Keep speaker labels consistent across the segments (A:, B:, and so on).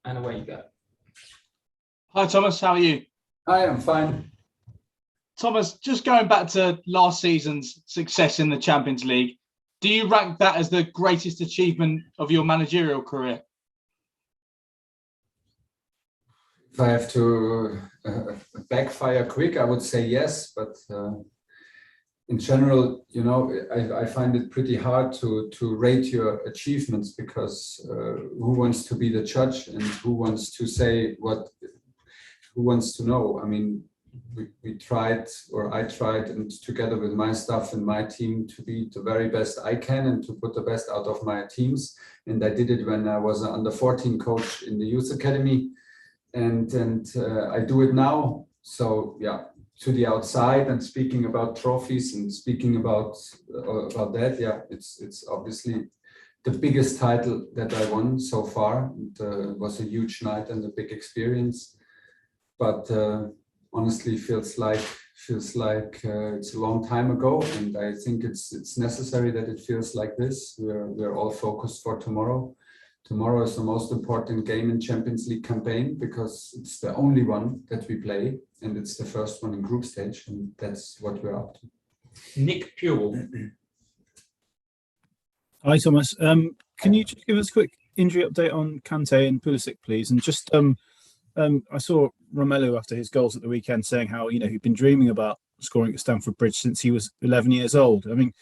A: and away you go.
B: Hi, Thomas. How are you?
C: I am fine.
B: Thomas, just going back to last season's success in the Champions League, do you rank that as the greatest achievement of your managerial career?
C: If I have to backfire quick, I would say yes. But in general, I find it pretty hard to rate your achievements because who wants to be the judge and who wants to say who wants to know? I mean, I tried, and together with my staff and my team to be the very best I can and to put the best out of my teams. And I did it when I was an under 14 coach in the youth academy. And I do it now. So yeah, to the outside and speaking about trophies and speaking about that, yeah, it's obviously the biggest title that I won so far. It was a huge night and a big experience. But honestly, feels like it's a long time ago, and I think it's necessary that it feels like this. We're all focused for tomorrow. Tomorrow is the most important game in Champions League campaign because it's the only one that we play, and it's the first one in group stage, and that's what we're up to.
A: Nick Puel.
D: Hi, Thomas. Can you just give us a quick injury update on Kante and Pulisic, please? And just I saw Romelu after his goals at the weekend saying how he'd been dreaming about scoring at Stamford Bridge since he was 11 years old. I mean,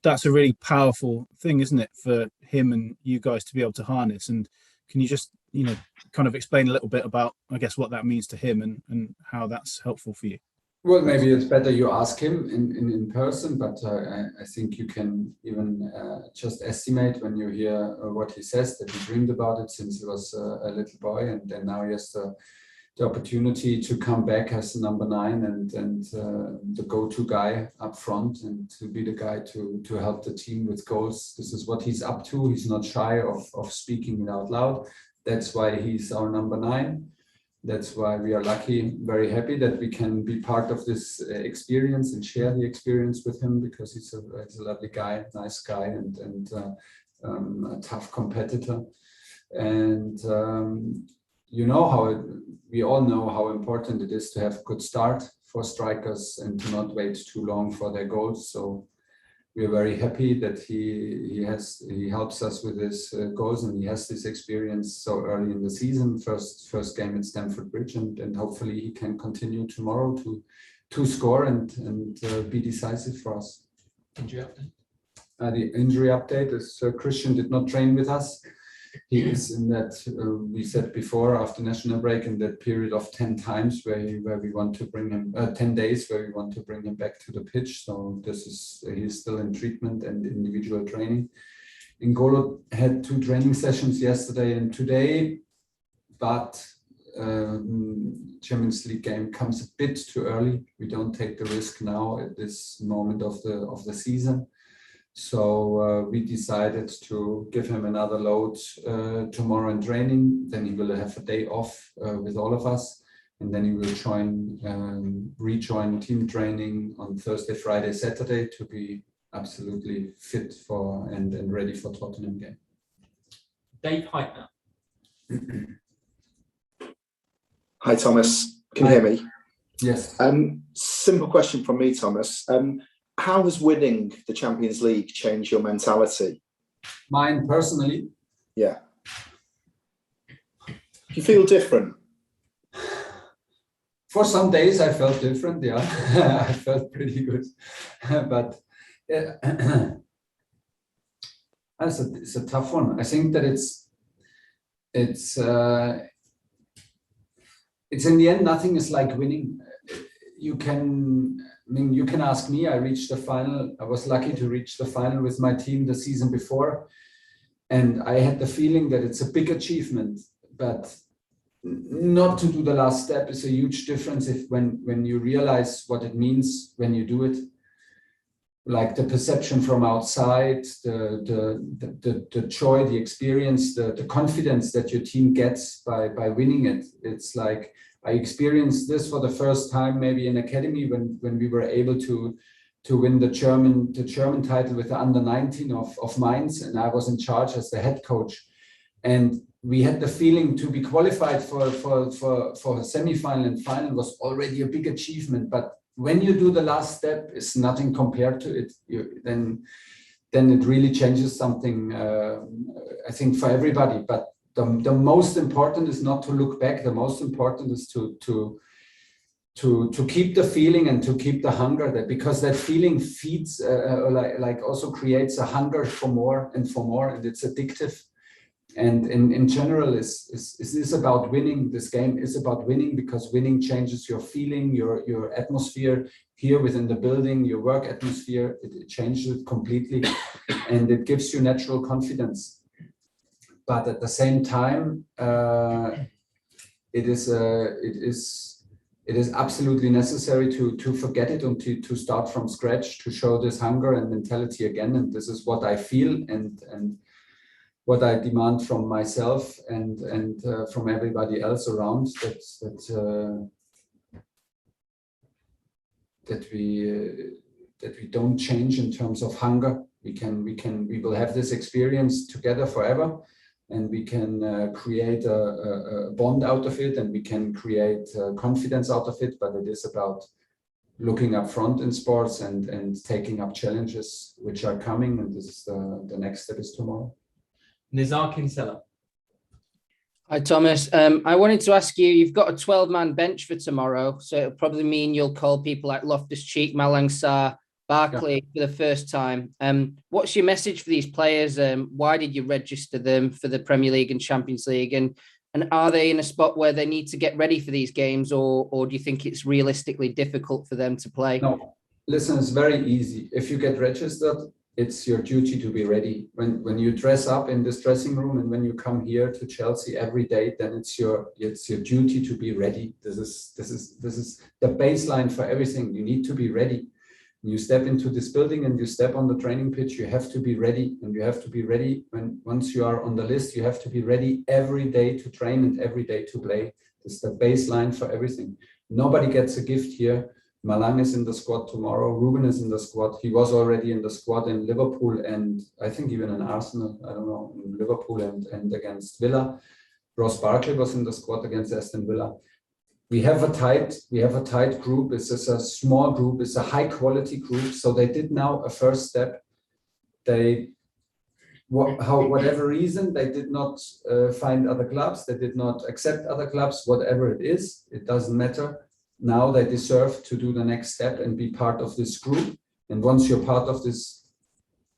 D: that's a really powerful thing, isn't it, for him and you guys to be able to harness? And can you just kind of explain a little bit about, I guess, what that means to him and how that's helpful for you?
C: Well, maybe it's better you ask him in person, but I think you can even just estimate when you hear what he says, that he dreamed about it since he was a little boy, and then now he has the opportunity to come back as the number 9 and the go-to guy up front and to be the guy to help the team with goals. This is what he's up to. He's not shy of speaking it out loud. That's why he's our number 9. That's why we are lucky, very happy that we can be part of this experience and share the experience with him, because he's a lovely guy, nice guy, and a tough competitor. And we all know how important it is to have a good start for strikers and to not wait too long for their goals. So we are very happy that he helps us with his goals, and he has this experience so early in the season, first game at Stamford Bridge, and hopefully he can continue tomorrow to score and be decisive for us.
A: Injury update.
C: The injury update is Christian did not train with us. He is in that, we said before, after national break, in that period of 10 times where we want to bring him, 10 days where we want to bring him back to the pitch. So he's still in treatment and individual training. N'Golo had 2 training sessions yesterday and today, but Champions League game comes a bit too early. We don't take the risk now at this moment of the season. So we decided to give him another load tomorrow in training. Then he will have a day off with all of us, and then he will rejoin team training on Thursday, Friday, Saturday to be absolutely fit for and ready for Tottenham game.
A: Dave Heitner.
E: Hi, Thomas. Can you hear me?
C: Yes.
E: Simple question from me, Thomas. How has winning the Champions League changed your mentality?
C: Mine personally?
E: Yeah. You feel different?
C: For some days I felt different, yeah. I felt pretty good. But it's a tough one. I think that it's in the end, nothing is like winning. You can ask me. I reached the final. I was lucky to reach the final with my team the season before, and I had the feeling that it's a big achievement. But not to do the last step is a huge difference when you realize what it means when you do it. Like the perception from outside, the joy, the experience, the confidence that your team gets by winning it. It's like, I experienced this for the first time maybe in academy when we were able to win the German title with the under 19 of Mainz, and I was in charge as the head coach. And we had the feeling to be qualified for semi-final and final was already a big achievement. But when you do the last step, it's nothing compared to it. Then it really changes something, I think, for everybody. But the most important is not to look back. The most important is to keep the feeling and to keep the hunger, because that feeling feeds, like also creates a hunger for more, and it's addictive. And in general, is about winning. This game is about winning, because winning changes your feeling, your atmosphere here within the building, your work atmosphere. It changes it completely, and it gives you natural confidence. But at the same time, it is absolutely necessary to forget it and to start from scratch, to show this hunger and mentality again. And this is what I feel and what I demand from myself and from everybody else around, that we don't change in terms of hunger. We will have this experience together forever, and we can create a bond out of it, and we can create confidence out of it. But it is about looking up front in sports and taking up challenges which are coming. And this is the next step is tomorrow.
A: Nizar Kinsella.
F: Hi, Thomas. I wanted to ask you, you've got a 12-man bench for tomorrow, so it'll probably mean you'll call people like Loftus-Cheek, Malang Sarr, Barkley for the first time. What's your message for these players? Why did you register them for the Premier League and Champions League? And are they in a spot where they need to get ready for these games, or do you think it's realistically difficult for them to play?
C: No, listen, it's very easy. If you get registered, it's your duty to be ready. When you dress up in this dressing room and when you come here to Chelsea every day, then it's your duty to be ready. This is the baseline for everything. You need to be ready. When you step into this building and you step on the training pitch, you have to be ready, and you have to be ready once you are on the list. You have to be ready every day to train and every day to play. This is the baseline for everything. Nobody gets a gift here. Malang is in the squad tomorrow. Ruben is in the squad. He was already in the squad in Liverpool, and I think even in Arsenal, I don't know, in Liverpool and against Villa. Ross Barkley was in the squad against Aston Villa. We have a tight group. It's a small group. It's a high quality group. So they did now a first step. Whatever reason, they did not find other clubs. They did not accept other clubs. Whatever it is, it doesn't matter. Now they deserve to do the next step and be part of this group. And once you're part of this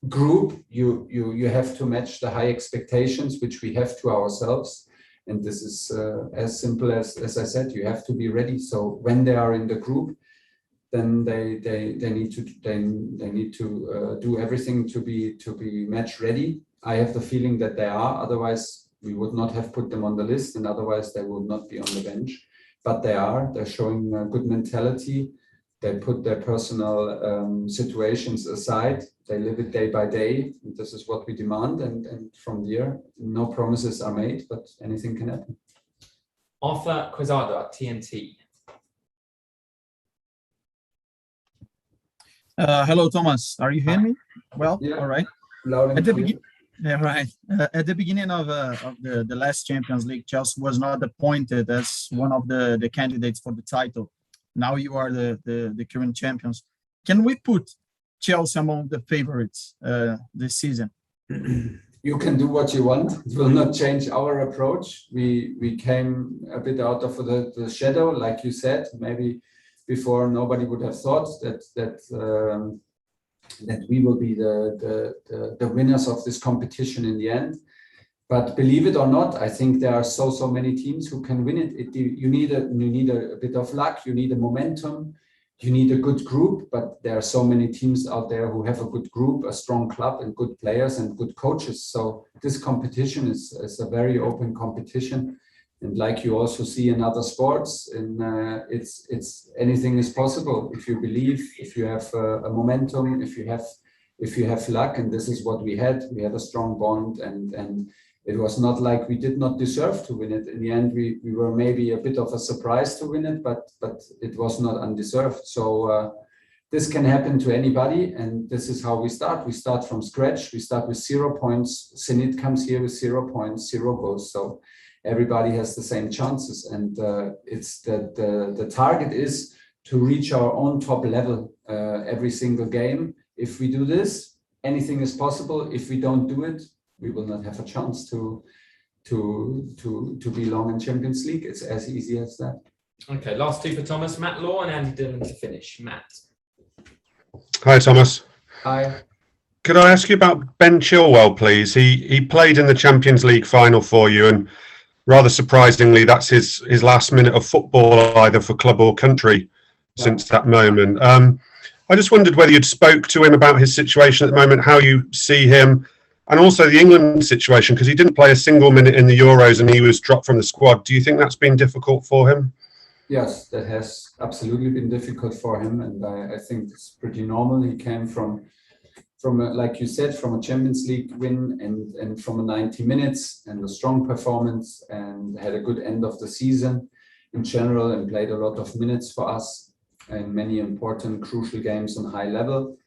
C: group, you have to match the high expectations which we have to ourselves. And this is as simple as I said. You have to be ready. So when they are in the group, then they need to do everything to be match ready. I have the feeling that they are. Otherwise, we would not have put them on the list, and otherwise they would not be on the bench. But they're showing a good mentality. They put their personal situations aside. They live it day by day. And this is what we demand. And from there, no promises are made, but anything can happen.
A: Arthur Quezada, TNT.
D: Hello, Thomas. Are you hearing me? Well,
C: yeah.
D: All right.
C: Loud and clear.
D: Yeah, right. At the beginning of the last Champions League, Chelsea was not appointed as one of the candidates for the title. Now you are the current champions. Can we put Chelsea among the favorites this season?
C: You can do what you want. It will not change our approach. We came a bit out of the shadow, like you said. Maybe before nobody would have thought that we will be the winners of this competition in the end. But believe it or not, I think there are so many teams who can win it. You need a bit of luck, you need a momentum, you need a good group, but there are so many teams out there who have a good group, a strong club, and good players and good coaches. So this competition is a very open competition. And like you also see in other sports, it's anything is possible if you believe, if you have a momentum, if you have luck. And this is what we had. We had a strong bond, and it was not like we did not deserve to win it. In the end, we were maybe a bit of a surprise to win it, but it was not undeserved. So this can happen to anybody, and this is how we start. We start from scratch. We start with 0 points. Zenit comes here with 0 points, 0 goals. So everybody has the same chances, and it's that the target is to reach our own top level every single game. If we do this, anything is possible. If we don't do it, we will not have a chance to belong in Champions League. It's as easy as that.
A: Okay, last two for Thomas, Matt Law and Andy Dillon to finish. Matt.
G: Hi, Thomas.
C: Hi.
G: Could I ask you about Ben Chilwell, please? He played in the Champions League final for you, and rather surprisingly, that's his last minute of football, either for club or country, since that moment. I just wondered whether you'd spoke to him about his situation at the moment, how you see him, and also the England situation, because he didn't play a single minute in the Euros and he was dropped from the squad. Do you think that's been difficult for him?
C: Yes, that has absolutely been difficult for him, and I think it's pretty normal. He came from like you said, from a Champions League win and from a 90 minutes and a strong performance, and had a good end of the season in general, and played a lot of minutes for us in many important, crucial games on high level.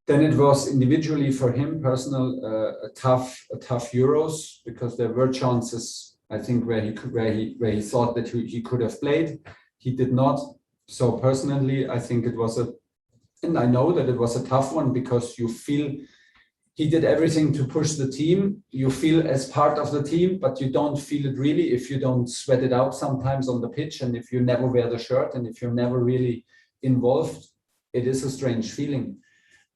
C: Then it was individually for him, personal, a tough Euros, because there were chances, I think, where he thought that he could have played. He did not. So personally, I think it was and I know that it was a tough one, because you feel he did everything to push the team. You feel as part of the team, but you don't feel it really if you don't sweat it out sometimes on the pitch, and if you never wear the shirt, and if you're never really involved. It is a strange feeling.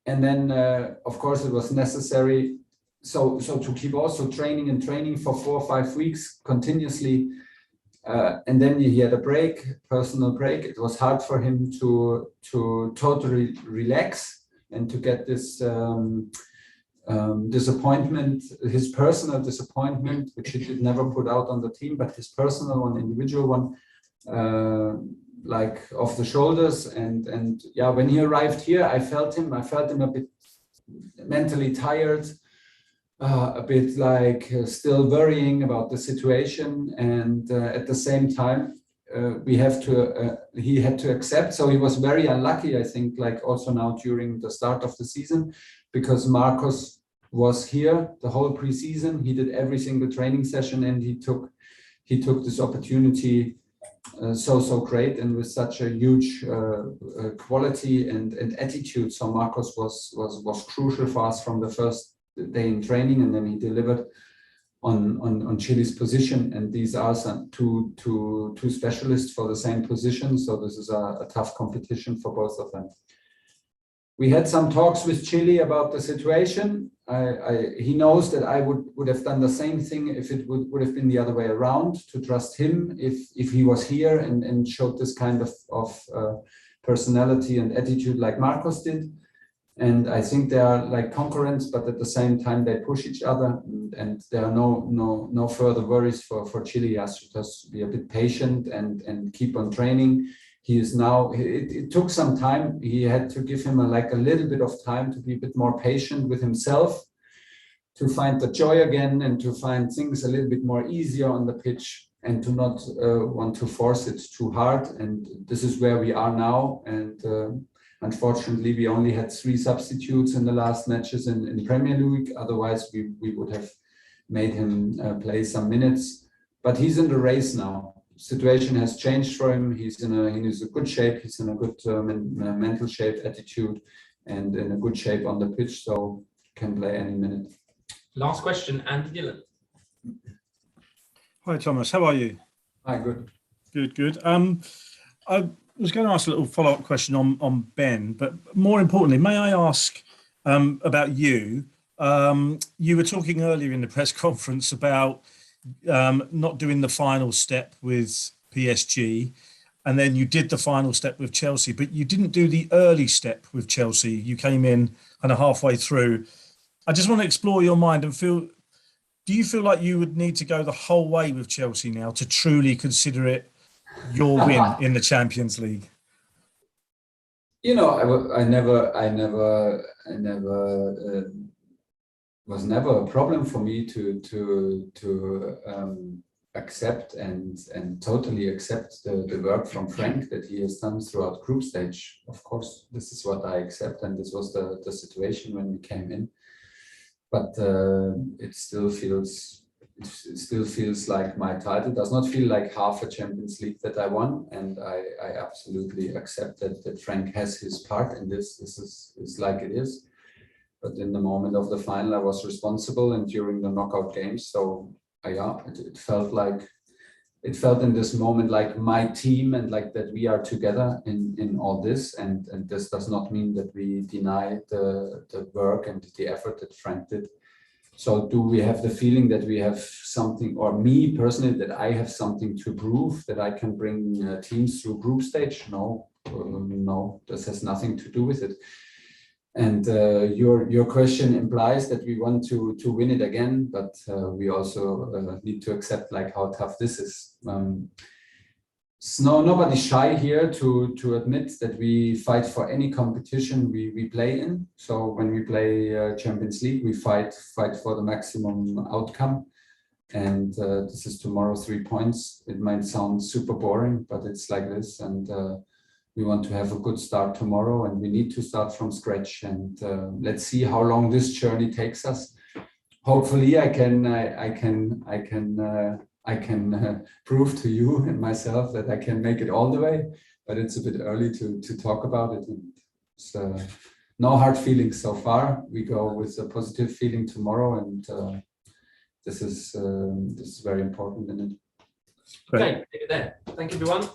C: And then, of course, it was necessary. So to keep also training for 4 or 5 weeks continuously, and then he had a personal break. It was hard for him to totally relax and to get this disappointment, his personal disappointment, which he did never put out on the team, but his personal one, individual one, like off the shoulders. And yeah, when he arrived here, I felt him a bit mentally tired. A bit like still worrying about the situation, and at the same time he had to accept. So he was very unlucky, I think, like also now during the start of the season, because Marcus was here the whole preseason. He did every single training session, and he took this opportunity so great, and with such a huge quality and attitude. So Marcus was crucial for us from the first day in training, and then he delivered on Chile's position, and these are some two specialists for the same position, so this is a tough competition for both of them. We had some talks with Chile about the situation. He knows that I would have done the same thing if it would have been the other way around, to trust him if he was here and showed this kind of personality and attitude like Marcos did. And I think they are like concurrents, but at the same time they push each other, and there are no further worries for Chile. He has to just be a bit patient and keep on training. He is now. It took some time. He had to give him a little bit of time to be a bit more patient with himself, to find the joy again, and to find things a little bit more easier on the pitch, and to not want to force it too hard. And this is where we are now. And unfortunately, we only had 3 substitutes in the last matches in Premier League. Otherwise, we would have made him play some minutes. But he's in the race now. Situation has changed for him. He's in a good shape. He's in a good mental shape, attitude, and in a good shape on the pitch. So can play any minute.
A: Last question, Andy Dillon.
D: Hi, Thomas. How are you?
C: Hi, good.
D: Good. I was going to ask a little follow-up question on Ben, but more importantly, may I ask about you? You were talking earlier in the press conference about not doing the final step with PSG, and then you did the final step with Chelsea, but you didn't do the early step with Chelsea. You came in kind of halfway through. I just want to explore your mind and do you feel like you would need to go the whole way with Chelsea now to truly consider it your win in the Champions League?
C: You know, I never was never a problem for me to accept and totally accept the work from Frank that he has done throughout group stage. Of course, this is what I accept, and this was the situation when we came in. But it still feels like my title does not feel like half a Champions League that I won, and I absolutely accept that Frank has his part in this. This is like it is. But in the moment of the final, I was responsible, and during the knockout games, so it felt in this moment like my team, and like that we are together in all this, and this does not mean that we deny the work and the effort that Frank did. So do we have the feeling that we have something, or me personally, that I have something to prove, that I can bring teams through group stage? No, no, this has nothing to do with it. And your question implies that we want to win it again, but we also need to accept like how tough this is. Nobody's shy here to admit that we fight for any competition we play in. So when we play Champions League, we fight for the maximum outcome. And this is tomorrow 3 points. It might sound super boring, but it's like this. And we want to have a good start tomorrow, and we need to start from scratch. And let's see how long this journey takes us. Hopefully, I can prove to you and myself that I can make it all the way. But it's a bit early to talk about it. And so, no hard feelings so far. We go with a positive feeling tomorrow, and this is very important in it.
A: Okay, leave it there. Thank you, everyone.